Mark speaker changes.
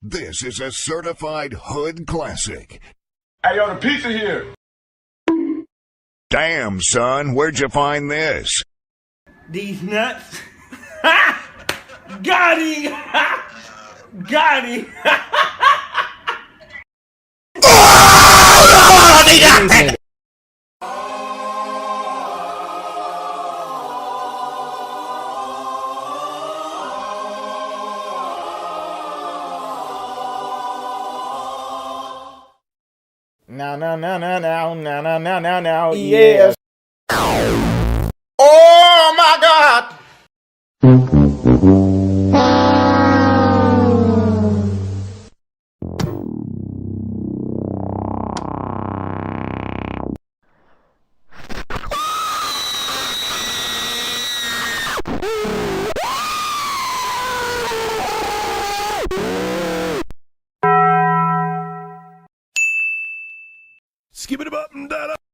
Speaker 1: This is a certified hood classic.
Speaker 2: Hey, yo, the pizza here.
Speaker 1: Damn, son, where'd you find this?
Speaker 3: These nuts. Got him! Got him! Now, yes. Oh my God!
Speaker 2: Skip it up and down.